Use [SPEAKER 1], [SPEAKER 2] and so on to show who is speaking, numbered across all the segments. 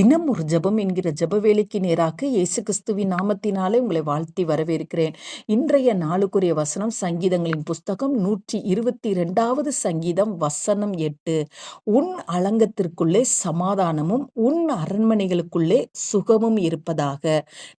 [SPEAKER 1] தினம் ஒரு ஜெபம் என்கிற ஜெப வேலைக்கு நேராக இயேசு கிறிஸ்துவின் நாமத்தினாலே உங்களை வாழ்த்தி வரவேற்கிறேன். இன்றைய நாளுக்குரிய வசனம் சங்கீதங்களின் புஸ்தகம் 122வது சங்கீதம் வசனம் 8. உன் அலங்கத்திற்குள்ளே சமாதானமும் உன் அரண்மனைகளுக்குள்ளே சுகமும் இருப்பதாக.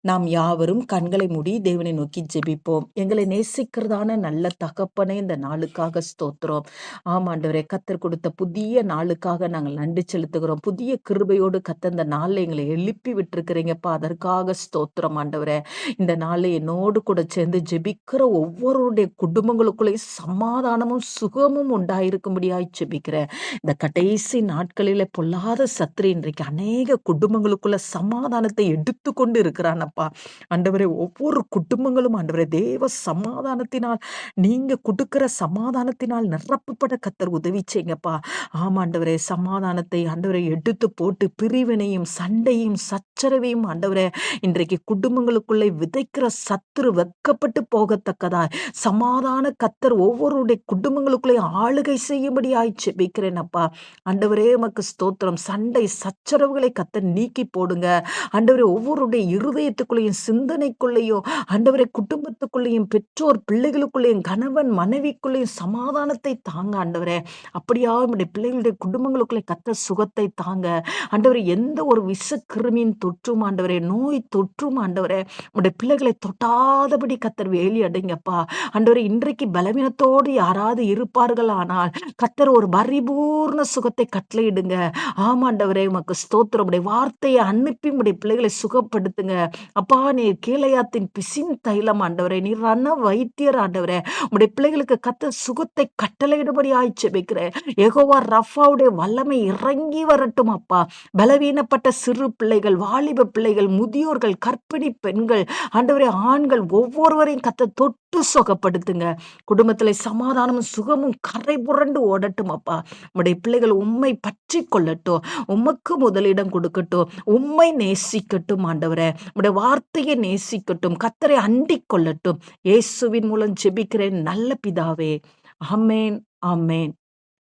[SPEAKER 1] நாம் யாவரும் கண்களை மூடி தேவனை நோக்கி ஜெபிப்போம். எங்களை நேசிக்கிறதான நல்ல தகப்பனே, இந்த நாளுக்காக ஸ்தோத்திரம். ஆமாண்டவரே, கத்தர் கொடுத்த புதிய நாளுக்காக நாங்கள் நன்றி செலுத்துகிறோம். புதிய கிருபையோடு கத்த இந்த நாளில் எங்களை எழுப்பி விட்டுருக்கிறீங்கப்பா, அதற்காக ஸ்தோத்திரம் ஆண்டவரே. இந்த நாளில் என்னோடு கூட சேர்ந்து ஜெபிக்கிற ஒவ்வொருடைய குடும்பங்களுக்குள்ளேயும் சமாதானமும் சுகமும் உண்டாயிருக்கும்படியாய் ஜெபிக்கிறேன். இந்த கடைசி நாட்களில் பொல்லாத சத்துரு இன்றைக்கு அநேக குடும்பங்களுக்குள்ள சமாதானத்தை எடுத்துக்கொண்டு இருக்கிறானப்பா. ஆண்டவரே, ஒவ்வொரு குடும்பங்களும் ஆண்டவரே தேவ சமாதானத்தினால், நீங்க கொடுக்கிற சமாதானத்தினால் நிரப்பப்பட கத்தர் உதவி செய்யுங்கப்பா. ஆமாண்டவரே, சமாதானத்தை ஆண்டவரை எடுத்து போட்டு பிரிவினையும் சண்டையும் சச்சரவையும் ஆண்டவரே இன்றைக்கு குடும்பங்களுக்குள்ளே விதைக்கிற சத்துரு வெட்கப்பட்டு போகத்தக்கதாய் சமாதான கத்தர் ஒவ்வொருடைய குடும்பங்களுக்குள்ளே ஆளுகை செய்யும்படியாய் ஜெபிக்கிறேன் அப்பா. ஆண்டவரே உமக்கு ஸ்தோத்திரம். சண்டை சச்சரவுகளை கத்தர் நீக்கி போடுங்க ஆண்டவரே. ஒவ்வொருடைய இருதயத்துக்குள்ளேயும் சிந்தனைக்குள்ளேயும் ஆண்டவரே, குடும்பத்துக்குள்ளேயும் பெற்றோர் பிள்ளைகளுக்குள்ளேயும் கணவன் மனைவிக்குள்ளேயும் சமாதானத்தை தாங்க ஆண்டவரே. அப்படியா நம்முடைய பிள்ளைகளுடைய குடும்பங்களுக்குள்ளே கத்தர் சுகத்தை தாங்க ஆண்டவரே. எந்த ஒரு விஷக்கிருமியின் தொற்றும் ஆண்டவரே, நோய் தொற்றும் ஆண்டவரே, உடைய பிள்ளைகளை தொட்டாதபடி கத்தர் வேலி அடைங்கப்பா ஆண்டவரே. இன்றைக்கு பலவீனத்தோடு யாராவது இருப்பார்கள், ஆனால் கத்தர் ஒரு பரிபூர்ண சுகத்தை கட்டளையிடுங்க. ஆமாண்டவரே உமக்கு ஸ்தோத்திரம். உடைய வார்த்தையை அனுப்பி உடைய பிள்ளைகளை சுகப்படுத்துங்க அப்பா. நீர் கீழையாத்தின் பிசின் தைலம் ஆண்டவரே, நீர் ரண வைத்தியர் ஆண்டவரே. உடைய பிள்ளைகளுக்கு கத்தர் சுகத்தை கட்டளையிடும்படி ஆய்ச்சபிக்கிறேன். யெகோவா ரஃபாவுடைய வல்லமை இறங்கி வரட்டும் அப்பா. பலவீனப்பட்ட சிறு பிள்ளைகள், வாலிப பிள்ளைகள், முதியோர்கள், கர்ப்பிணி பெண்கள் ஆண்டவரே, ஆண்கள் ஒவ்வொருவரையும் கத்தர் தொட்டு சுகப்படுத்துங்க. குடும்பத்தில் சமாதானமும் சுகமும் கரை புரண்டு ஓடட்டும் அப்பா. உம்முடைய பிள்ளைகள் உம்மை பற்றி கொள்ளட்டும், உமக்கு முதலிடம் கொடுக்கட்டும், உம்மை நேசிக்கட்டும் ஆண்டவரே. உம்முடைய வார்த்தையை நேசிக்கட்டும், கத்தரை அண்டிக் கொள்ளட்டும். இயேசுவின் மூலம் ஜெபிக்கிறேன் நல்ல பிதாவே. ஆமென், ஆமென்.